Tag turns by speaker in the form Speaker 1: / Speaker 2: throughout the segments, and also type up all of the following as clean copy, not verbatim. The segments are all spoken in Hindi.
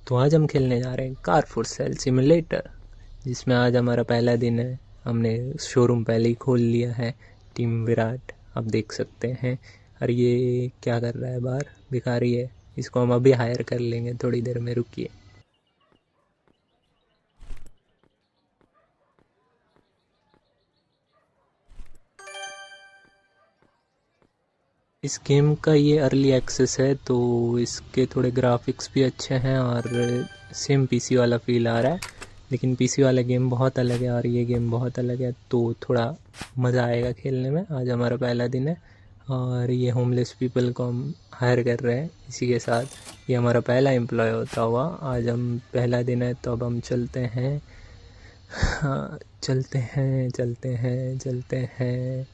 Speaker 1: तो आज हम खेलने जा रहे हैं कार फॉर सेल सिमुलेटर, जिसमें आज हमारा पहला दिन है। हमने शोरूम पहले ही खोल लिया है। टीम विराट आप देख सकते हैं। और ये क्या कर रहा है, बाहर भिखारी है। इसको हम अभी हायर कर लेंगे, थोड़ी देर में, रुकिए। इस गेम का ये अर्ली एक्सेस है, तो इसके थोड़े ग्राफिक्स भी अच्छे हैं और सेम पीसी वाला फील आ रहा है। लेकिन पीसी वाला गेम बहुत अलग है और ये गेम बहुत अलग है, तो थोड़ा मज़ा आएगा खेलने में। आज हमारा पहला दिन है और ये होमलेस पीपल को हम हायर कर रहे हैं। इसी के साथ ये हमारा पहला एम्प्लॉय होता हुआ आज हम पहला दिन है, तो अब हम चलते हैं। हाँ, चलते हैं चलते हैं चलते हैं।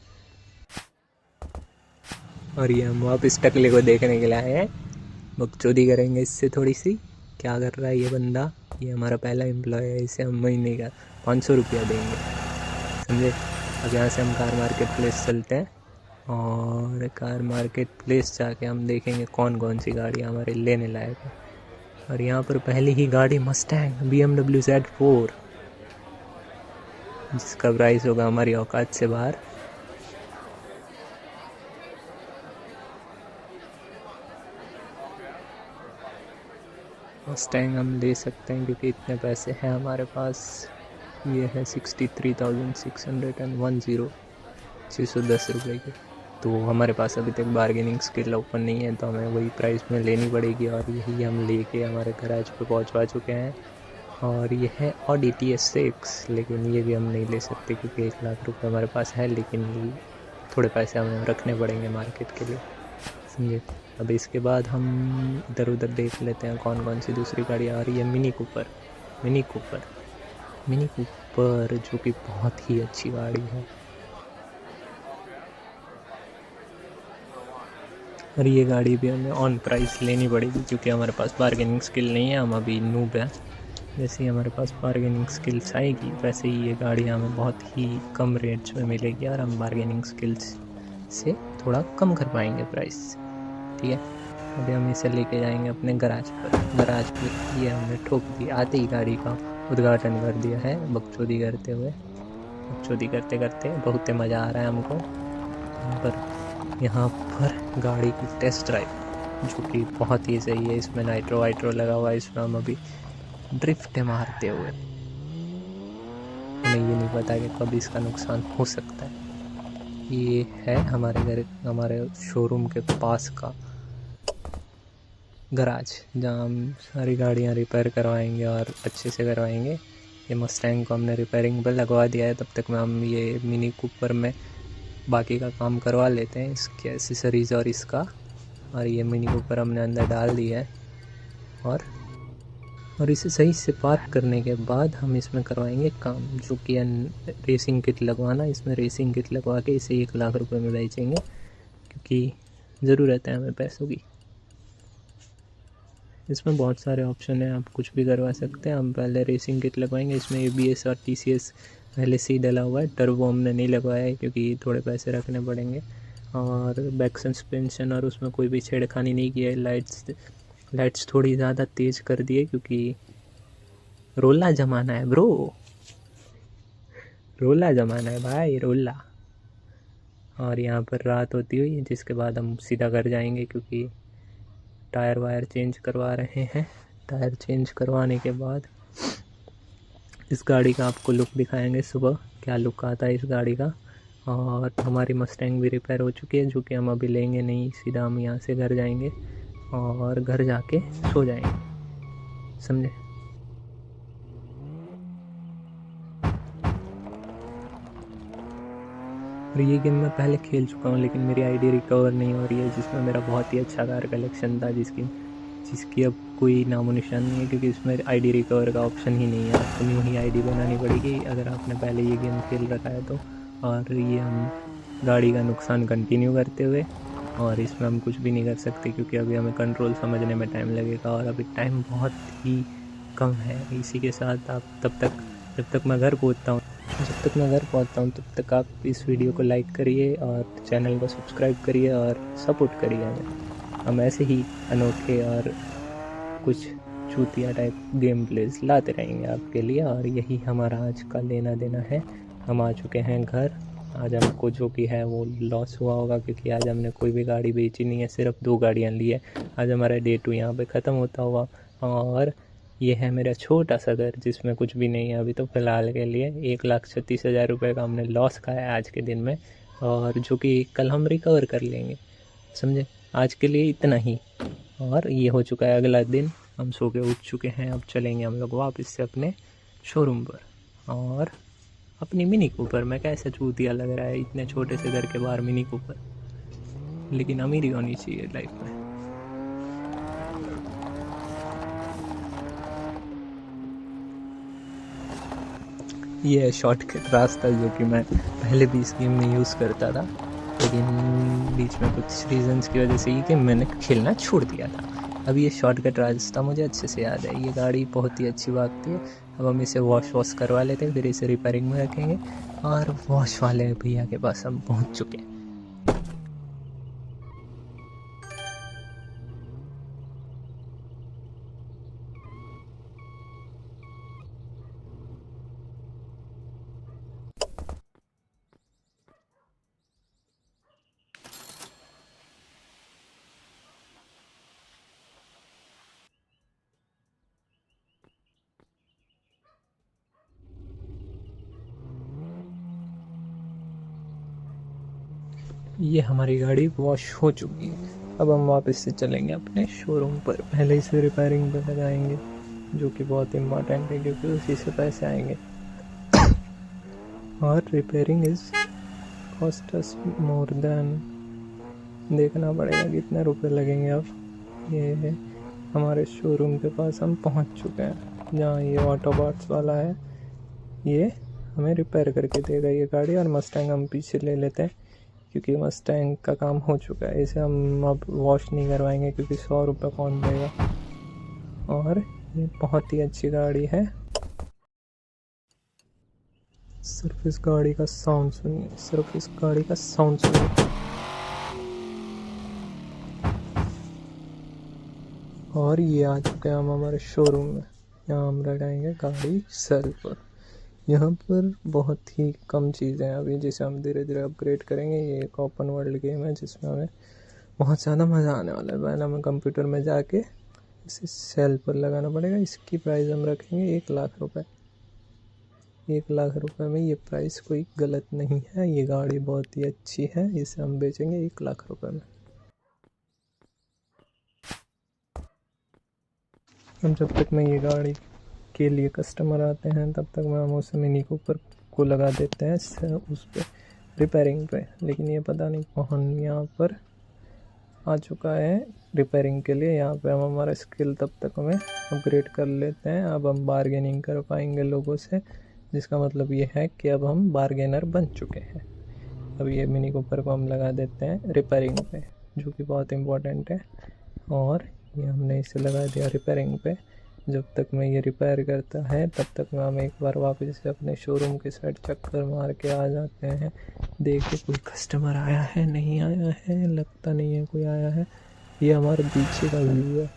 Speaker 1: और ये हम वापस टकले को देखने के लिए आए हैं। बकचोदी करेंगे इससे थोड़ी सी। क्या कर रहा है ये बंदा? ये हमारा पहला एम्प्लॉय है, इसे हम महीने का 500 रुपया देंगे, समझे। अब यहाँ से हम कार मार्केट प्लेस चलते हैं और कार मार्केट प्लेस जाके हम देखेंगे कौन कौन सी गाड़ियाँ हमारे लेने लायक है। और यहाँ पर पहली ही गाड़ी मस्टैंग BMW Z4, जिसका प्राइस होगा हमारी औकात से बाहर। मस्टैंग हम ले सकते हैं क्योंकि इतने पैसे हैं हमारे पास। ये है 63,610, 610 रुपये की। तो हमारे पास अभी तक बार्गेनिंग स्किल ओपन नहीं है, तो हमें वही प्राइस में लेनी पड़ेगी। और यही हम लेके हमारे गैराज पे पहुंचवा चुके हैं। और ये है ऑडी TS6, लेकिन ये भी हम नहीं ले सकते क्योंकि 1 लाख रुपये हमारे पास है। लेकिन थोड़े पैसे हमें रखने पड़ेंगे मार्केट के लिए, समझे। अब इसके बाद हम इधर उधर देख लेते हैं कौन कौन सी दूसरी गाड़ी आ रही है। मिनी कूपर जो कि बहुत ही अच्छी गाड़ी है। और ये गाड़ी भी हमें ऑन प्राइस लेनी पड़ेगी क्योंकि हमारे पास बार्गेनिंग स्किल नहीं है, हम अभी नूब हैं। जैसे ही हमारे पास बार्गेनिंग स्किल्स आएगी वैसे ही ये गाड़ी हमें बहुत ही कम रेट्स में मिलेगी और हम बार्गेनिंग स्किल्स से थोड़ा कम कर पाएंगे प्राइस, ठीक है। अभी हम इसे लेके जाएंगे अपने गराज पर। ये हमने ठोक दी, आते ही गाड़ी का उद्घाटन कर दिया है बकचोदी करते करते। बहुत मज़ा आ रहा है हमको यहाँ पर गाड़ी की टेस्ट ड्राइव, जो कि बहुत ही सही है। इसमें नाइट्रो वाइट्रो लगा हुआ है। इसमें हम अभी ड्रिफ्ट मारते हुए, हमें ये नहीं पता कि कब इसका नुकसान हो सकता है। ये है हमारे शोरूम के पास का गराज, जहाँ हम सारी गाड़ियाँ रिपेयर करवाएंगे और अच्छे से करवाएंगे। ये मस्टैंग को हमने रिपेयरिंग पर लगवा दिया है, तब तक में हम ये मिनी कूपर में बाकी का काम करवा लेते हैं, इसके एसेसरीज़ और इसका। और ये मिनी कूपर हमने अंदर डाल दिया है और इसे सही से पार्क करने के बाद हम इसमें करवाएंगे काम, जो कि रेसिंग किट लगवाना। इसमें रेसिंग किट लगवा के इसे 1 लाख रुपए में बेचेंगे क्योंकि ज़रूरत है हमें पैसों की। इसमें बहुत सारे ऑप्शन हैं, आप कुछ भी करवा सकते हैं। हम पहले रेसिंग किट लगवाएंगे। इसमें ABS और TCS पहले से ही डला हुआ है। टर्बो हमने नहीं लगवाया है क्योंकि थोड़े पैसे रखने पड़ेंगे। और बैक सस्पेंशन और उसमें कोई भी छेड़खानी नहीं की है। लाइट्स थोड़ी ज़्यादा तेज़ कर दिए क्योंकि रोला जमाना है ब्रो, रोला जमाना है भाई, रोला। और यहाँ पर रात होती हुई, जिसके बाद हम सीधा घर जाएंगे क्योंकि टायर वायर चेंज करवा रहे हैं। टायर चेंज करवाने के बाद इस गाड़ी का आपको लुक दिखाएंगे सुबह, क्या लुक आता है इस गाड़ी का। और हमारी मस्टैंग भी रिपेयर हो चुकी है, जो कि हम अभी लेंगे नहीं। सीधा हम यहाँ से घर जाएंगे और घर जाके सो जाएंगे, समझे। और ये गेम मैं पहले खेल चुका हूँ, लेकिन मेरी आईडी रिकवर नहीं हो रही है, जिसमें मेरा बहुत ही अच्छा कार कलेक्शन था, जिसकी अब कोई नामो निशान नहीं है क्योंकि इसमें आईडी रिकवर का ऑप्शन ही नहीं है। आपको न्यू ही आईडी बनानी पड़ेगी अगर आपने पहले ये गेम खेल रखा है तो। और ये हम गाड़ी का नुकसान कंटिन्यू करते हुए, और इसमें हम कुछ भी नहीं कर सकते क्योंकि अभी हमें कंट्रोल समझने में टाइम लगेगा और अभी टाइम बहुत ही कम है। इसी के साथ आप जब तक मैं घर पहुँचता हूँ तब तक आप इस वीडियो को लाइक करिए और चैनल को सब्सक्राइब करिए और सपोर्ट करिए हमें। हम ऐसे ही अनोखे और कुछ चूतिया टाइप गेम प्लेस लाते रहेंगे आपके लिए। और यही हमारा आज का लेना देना है। हम आ चुके हैं घर। आज हमको जो कि है वो लॉस हुआ होगा, क्योंकि आज हमने कोई भी गाड़ी बेची नहीं है, सिर्फ 2 गाड़ियाँ ली है। आज हमारा डे 2 यहाँ पे ख़त्म होता हुआ। और ये है मेरा छोटा सा घर जिसमें कुछ भी नहीं है अभी तो फ़िलहाल के लिए। 1,36,000 रुपये का हमने लॉस खाया है आज के दिन में, और जो कि कल हम रिकवर कर लेंगे, समझे। आज के लिए इतना ही। और ये हो चुका है अगला दिन, हम सो के उठ चुके हैं। अब चलेंगे हम लोग वापस से अपने शोरूम पर, और अपनी मिनी कूपर में। कैसा चूतिया लग रहा है इतने छोटे से घर के बाहर मिनी कूपर, लेकिन अमीरी होनी चाहिए लाइफ में। ये है शॉर्टकट रास्ता जो कि मैं पहले भी इस गेम में यूज़ करता था, लेकिन बीच में कुछ रीजंस की वजह से ये गेम मैंने खेलना छोड़ दिया था। अब ये शॉर्टकट रास्ता मुझे अच्छे से याद है। ये गाड़ी बहुत ही अच्छी भागती है। अब हम इसे वॉश करवा लेते हैं, फिर इसे रिपेयरिंग में रखेंगे। और वॉश वाले भैया के पास हम पहुंच चुके हैं। ये हमारी गाड़ी वॉश हो चुकी है। अब हम वापस से चलेंगे अपने शोरूम पर। पहले इसे रिपेयरिंग पर लगाएंगे, जो कि बहुत इम्पोर्टेंट है क्योंकि उसी से पैसे आएंगे। और repairing is cost us more than, देखना पड़ेगा कितने रुपए लगेंगे। अब ये है हमारे शोरूम के पास हम पहुंच चुके हैं, जहाँ ये ऑटो पार्ट्स वाला है। ये हमें रिपेयर करके देगा ये गाड़ी। और मस्टैंग हम पीछे ले लेते हैं, क्योंकि मस्टैंग का काम हो चुका है। इसे हम अब वॉश नहीं करवाएंगे, क्योंकि 100 रुपये कौन देगा। और ये बहुत ही अच्छी गाड़ी है। सिर्फ इस गाड़ी का साउंड सुनिए, सिर्फ इस गाड़ी का साउंड सुनिए। और ये आ चुके हैं हम हमारे शोरूम में। यहाँ हम लगाएंगे गाड़ी सेल पर। यहाँ पर बहुत ही कम चीज़ें हैं अभी, जिसे हम धीरे धीरे अपग्रेड करेंगे। ये एक ओपन वर्ल्ड गेम है जिसमें हमें बहुत ज़्यादा मज़ा आने वाला है। पहले हमें कंप्यूटर में जाके इसे सेल पर लगाना पड़ेगा। इसकी प्राइस हम रखेंगे 1,00,000 रुपये। 1,00,000 रुपये में ये प्राइस कोई गलत नहीं है। ये गाड़ी बहुत ही अच्छी है, इसे हम बेचेंगे 1,00,000 रुपये में। अब जब तक मैं ये गाड़ी के लिए कस्टमर आते हैं, तब तक मैं हम उस मिनी कूपर को लगा देते हैं उस पर रिपेयरिंग पे। लेकिन ये पता नहीं कौन यहाँ पर आ चुका है रिपेयरिंग के लिए। यहाँ पे हम हमारा स्किल तब तक हमें अपग्रेड कर लेते हैं। अब हम बार्गेनिंग कर पाएंगे लोगों से, जिसका मतलब ये है कि अब हम बार्गेनर बन चुके हैं। अब ये मिनी कूपर को हम लगा देते हैं रिपेयरिंग पे, जो कि बहुत इम्पोर्टेंट है। और ये हमने इसे लगा दिया रिपेयरिंग पे। जब तक मैं ये रिपेयर करता है, तब तक हम एक बार वापस से अपने शोरूम के साइड चक्कर मार के आ जाते हैं। देखिए कोई कस्टमर आया है, नहीं आया है, लगता नहीं है कोई आया है। ये हमारे पीछे का व्यू है,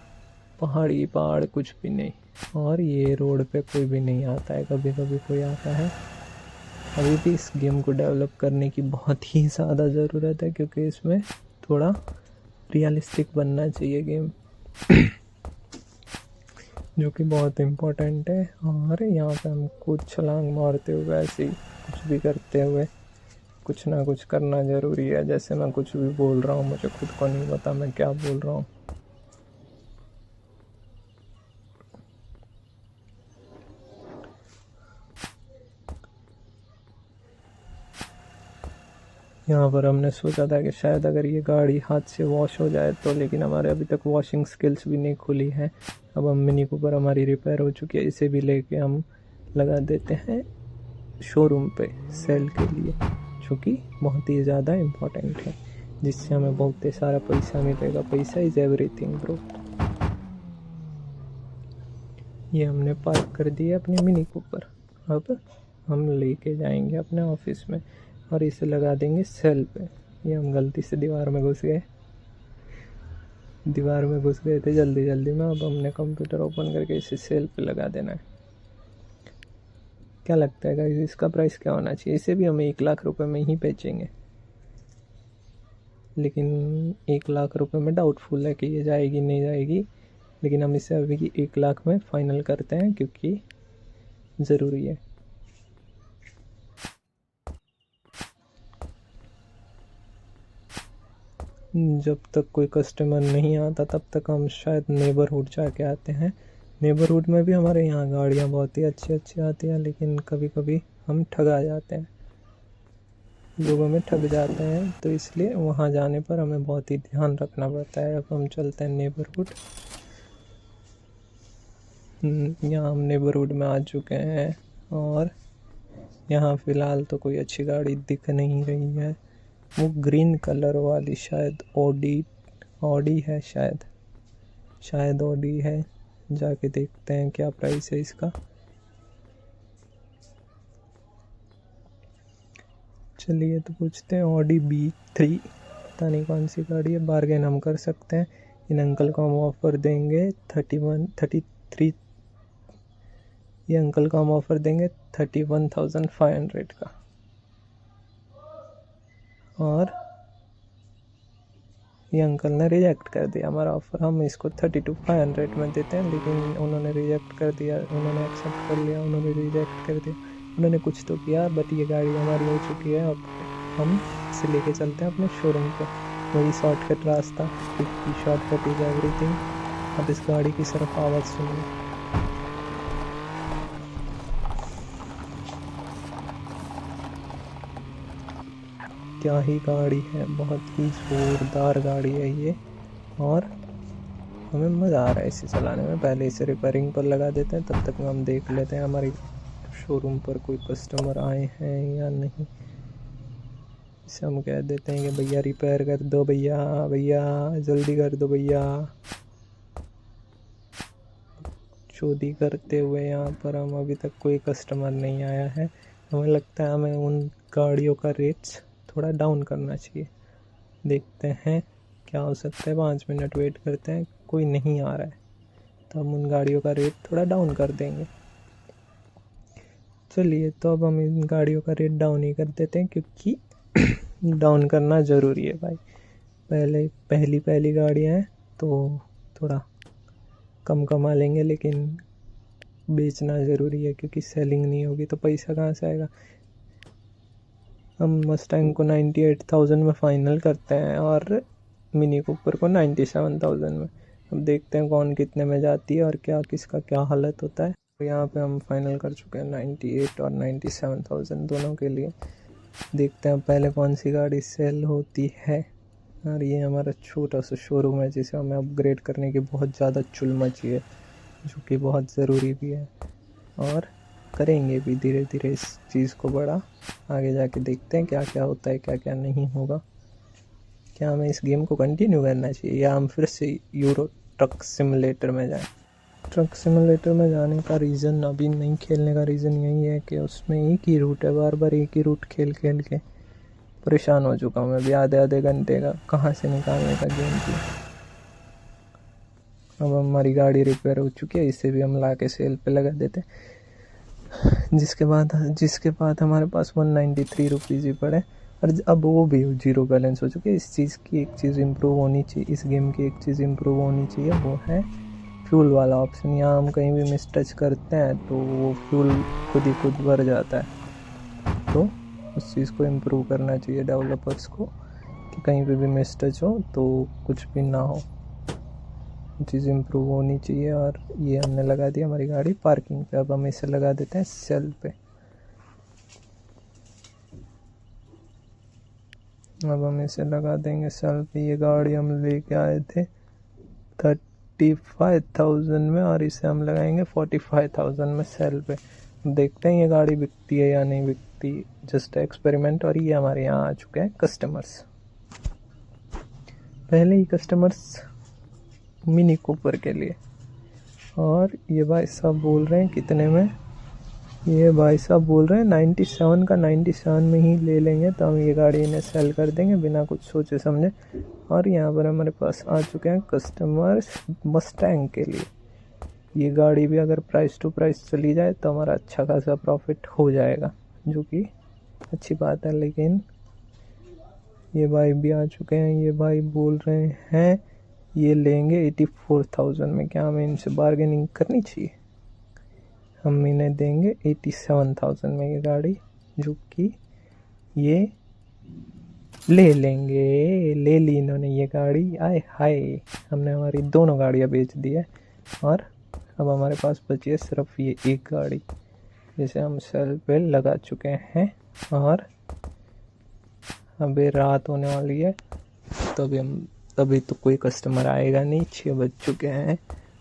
Speaker 1: पहाड़ी पहाड़ कुछ भी नहीं। और ये रोड पे कोई भी नहीं आता है, कभी कभी कोई आता है। अभी भी इस गेम को डेवलप करने की बहुत ही ज़्यादा ज़रूरत है, क्योंकि इसमें थोड़ा रियलिस्टिक बनना चाहिए गेम, जो कि बहुत इम्पोर्टेंट है। और यहाँ पे हम कुछ छलांग मारते हुए, ऐसे ही कुछ भी करते हुए कुछ ना कुछ करना ज़रूरी है। जैसे मैं कुछ भी बोल रहा हूँ, मुझे खुद को नहीं पता मैं क्या बोल रहा हूँ। यहाँ पर हमने सोचा था कि शायद अगर ये गाड़ी हाथ से वॉश हो जाए तो, लेकिन हमारे अभी तक वॉशिंग स्किल्स भी नहीं खुली है। अब हम मिनी कूपर हमारी रिपेयर हो चुकी है, इसे भी लेके हम लगा देते हैं शोरूम पे सेल के लिए, जो कि बहुत ही ज़्यादा इम्पोर्टेंट है, जिससे हमें बहुत ही सारा पैसा मिलेगा। पैसा इज़ एवरीथिंग ब्रो। ये हमने पार्क कर दिया अपनी मिनी कूपर। अब हम लेके जाएंगे अपने ऑफिस में और इसे लगा देंगे सेल पे। ये हम गलती से दीवार में घुस गए। दीवार में घुस गए थे जल्दी जल्दी में। अब हमने कंप्यूटर ओपन करके इसे सेल पे लगा देना है। क्या लगता है गाइस इसका प्राइस क्या होना चाहिए? इसे भी हम 1 लाख रुपए में ही बेचेंगे, लेकिन 1 लाख रुपए में डाउटफुल है कि ये जाएगी नहीं जाएगी। लेकिन हम इसे अभी 1 लाख में फाइनल करते हैं क्योंकि ज़रूरी है। जब तक कोई कस्टमर नहीं आता तब तक हम शायद नेबरहुड जाके आते हैं। नेबरहुड में भी हमारे यहाँ गाड़ियाँ बहुत ही अच्छी अच्छी आती हैं, लेकिन कभी कभी हम ठगा जाते हैं, लोगों में ठग जाते हैं, तो इसलिए वहाँ जाने पर हमें बहुत ही ध्यान रखना पड़ता है। अब हम चलते हैं नेबरहुड। यहाँ हम नेबरहुड में आ चुके हैं और यहाँ फ़िलहाल तो कोई अच्छी गाड़ी दिख नहीं रही है। वो ग्रीन कलर वाली शायद ऑडी है, शायद ऑडी है। जाके देखते हैं क्या प्राइस है इसका। चलिए तो पूछते हैं। ऑडी B3, पता नहीं कौन सी गाड़ी है। बार्गेन हम कर सकते हैं। इन अंकल को हम ऑफ़र देंगे 33। ये अंकल को हम ऑफ़र देंगे 31,500 का, और ये अंकल ने रिजेक्ट कर दिया हमारा ऑफ़र। हम इसको 32,500 में देते हैं, लेकिन उन्होंने रिजेक्ट कर दिया। उन्होंने एक्सेप्ट कर लिया, उन्होंने रिजेक्ट कर दिया। उन्होंने कुछ तो किया, बट ये गाड़ी हमारी हो चुकी है। अब हम इसे लेके चलते हैं अपने शोरूम पर। वही शॉर्टकट रास्ता, क्योंकि शॉर्टकट इज़ एवरीथिंग। अब इस गाड़ी की सिर्फ आवाज़ सुनिए। क्या ही गाड़ी है, बहुत ही ज़ोरदार गाड़ी है ये, और हमें मज़ा आ रहा है इसे चलाने में। पहले इसे रिपेयरिंग पर लगा देते हैं, तब तक हम देख लेते हैं हमारी शोरूम पर कोई कस्टमर आए हैं या नहीं। इसे हम कह देते हैं कि भैया रिपेयर कर दो, भैया जल्दी कर दो भैया। चोरी करते हुए यहाँ पर हम अभी तक कोई कस्टमर नहीं आया है। हमें लगता है हमें उन गाड़ियों का रेट्स थोड़ा डाउन करना चाहिए। देखते हैं क्या हो सकता है। 5 मिनट वेट करते हैं, कोई नहीं आ रहा है तो हम उन गाड़ियों का रेट थोड़ा डाउन कर देंगे। चलिए तो अब हम इन गाड़ियों का रेट डाउन ही कर देते हैं, क्योंकि डाउन करना ज़रूरी है भाई। पहली गाड़ियाँ हैं तो थोड़ा कम कमा लेंगे, लेकिन बेचना ज़रूरी है, क्योंकि सेलिंग नहीं होगी तो पैसा कहाँ से आएगा। हम मस्टैंग को 98,000 में फ़ाइनल करते हैं और मिनी कूपर को 97,000 में। अब देखते हैं कौन कितने में जाती है और किसका क्या हालत होता है। तो यहाँ पे हम फाइनल कर चुके हैं 98 और 97,000 दोनों के लिए। देखते हैं पहले कौन सी गाड़ी सेल होती है। और ये हमारा छोटा सा शोरूम है जिसे हमें अपग्रेड करने की बहुत ज़्यादा चुल मची है, जो कि बहुत ज़रूरी भी है, और करेंगे भी धीरे धीरे इस चीज़ को बड़ा। आगे जाके देखते हैं क्या क्या होता है, क्या क्या नहीं होगा। क्या हमें इस गेम को कंटिन्यू करना चाहिए या हम फिर से यूरो ट्रक सिमुलेटर में जाएं। ट्रक सिमुलेटर में जाने का रीज़न, अभी नहीं खेलने का रीज़न यही है कि उसमें एक ही रूट है, बार बार एक ही रूट खेल के परेशान हो चुका हूँ मैं भी। आधे घंटे का कहाँ से निकालने का गेम की। अब हमारी गाड़ी रिपेयर हो चुकी है, इसे भी हम ला के सेल पे लगा देते हैं। जिसके बाद हमारे पास 193 रुपीज़ ही पड़े, और अब वो भी ज़ीरो बैलेंस हो चुके हैं। इस चीज़ की एक चीज़ इम्प्रूव होनी चाहिए, इस गेम की एक चीज़ इम्प्रूव होनी चाहिए, वो है फ्यूल वाला ऑप्शन। यहाँ हम कहीं भी मिस टच करते हैं तो वो फ्यूल खुद ही खुद भर जाता है। तो उस चीज़ को इम्प्रूव करना चाहिए डेवलपर्स को, कि कहीं पे भी मिस टच हो तो कुछ भी ना हो, चीज़ इम्प्रूव होनी चाहिए। और ये हमने लगा दिया हमारी गाड़ी पार्किंग पे। अब हम इसे लगा देते हैं सेल पे। अब हम इसे लगा देंगे सेल पे। ये गाड़ी हम लेके आए थे 35,000 में, और इसे हम लगाएंगे 45,000 में सेल पे। देखते हैं ये गाड़ी बिकती है या नहीं बिकती, जस्ट एक्सपेरिमेंट। और ये हमारे यहाँ आ चुके हैं कस्टमर्स। पहले ही कस्टमर्स मिनी कूपर के लिए, और ये भाई साहब बोल रहे हैं कितने में, ये भाई साहब बोल रहे हैं 97 का 97 में ही ले लेंगे, तो हम ये गाड़ी इन्हें सेल कर देंगे बिना कुछ सोचे समझे। और यहाँ पर हमारे पास आ चुके हैं कस्टमर्स मस्टैंग के लिए। ये गाड़ी भी अगर प्राइस टू प्राइस चली जाए तो हमारा अच्छा खासा प्रॉफिट हो जाएगा, जो कि अच्छी बात है। लेकिन ये भाई भी आ चुके हैं। ये भाई बोल रहे हैं ये लेंगे 84,000 में। क्या हमें इनसे बार्गेनिंग करनी चाहिए? हम इन्हें देंगे 87,000 में ये गाड़ी, जो कि ये ले लेंगे। ले ली इन्होंने ये गाड़ी। आए हाय, हमने हमारी दोनों गाड़ियाँ बेच दी है और अब हमारे पास बची है सिर्फ ये एक गाड़ी, जिसे हम सेल पे लगा चुके हैं। और अभी रात होने वाली है, तो अभी तो कोई कस्टमर आएगा नहीं। 6 बज चुके हैं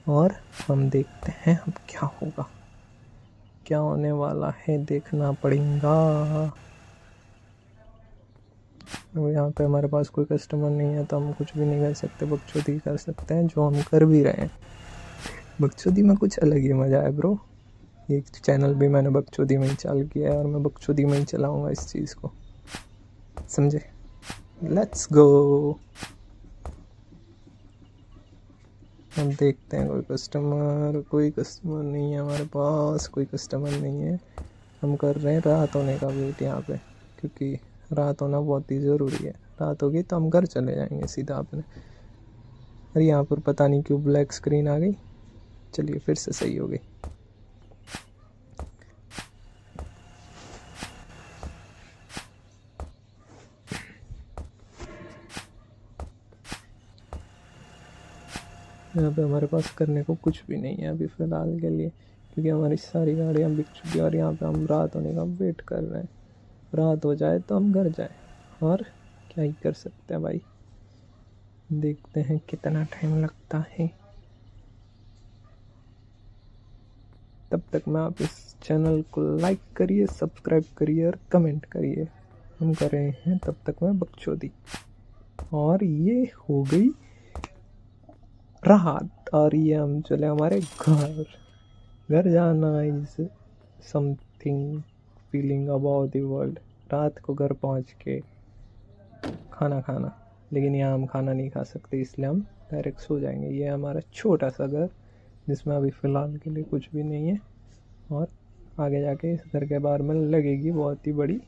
Speaker 1: और हम देखते हैं अब क्या होगा, क्या होने वाला है, देखना पड़ेगा। अब यहाँ पे हमारे पास कोई कस्टमर नहीं है तो हम कुछ भी नहीं कर सकते, बकचोदी कर सकते हैं, जो हम कर भी रहे हैं। बकचोदी में कुछ अलग ही मज़ा है ब्रो। ये चैनल भी मैंने बकचोदी में ही चालू किया है और मैं बकचोदी में ही चलाऊँगा इस चीज़ को, समझे? Let's go. हम देखते हैं कोई कस्टमर नहीं है हमारे पास, कोई कस्टमर नहीं है। हम कर रहे हैं रात होने का वेट यहाँ पे, क्योंकि रात होना बहुत ही ज़रूरी है। रात होगी तो हम घर चले जाएंगे सीधा अपने। अरे यहाँ पर पता नहीं क्यों ब्लैक स्क्रीन आ गई। चलिए फिर से सही हो गई। यहाँ पे हमारे पास करने को कुछ भी नहीं है अभी फ़िलहाल के लिए, क्योंकि हमारी सारी गाड़ियाँ बिक चुकी हैं और यहाँ पे हम रात होने का वेट कर रहे हैं। रात हो जाए तो हम घर जाए, और क्या ही कर सकते हैं भाई। देखते हैं कितना टाइम लगता है। तब तक में आप इस चैनल को लाइक करिए, सब्सक्राइब करिए और कमेंट करिए। हम कर रहे हैं तब तक में बकचोदी। और ये हो गई रात और ये हम चले हमारे घर जाना is something feeling about the world. रात को घर पहुंच के खाना खाना, लेकिन यहाँ हम खाना नहीं खा सकते, इसलिए हम डायरेक्ट सो जाएंगे। ये हमारा छोटा सा घर जिसमें अभी फ़िलहाल के लिए कुछ भी नहीं है, और आगे जाके इस घर के बाहर में लगेगी बहुत ही बड़ी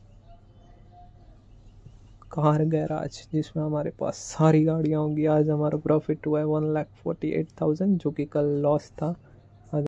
Speaker 1: कार गैराज, जिसमें हमारे पास सारी गाड़ियाँ होंगी। आज हमारा प्रॉफिट हुआ है 1,48,000, जो कि कल लॉस था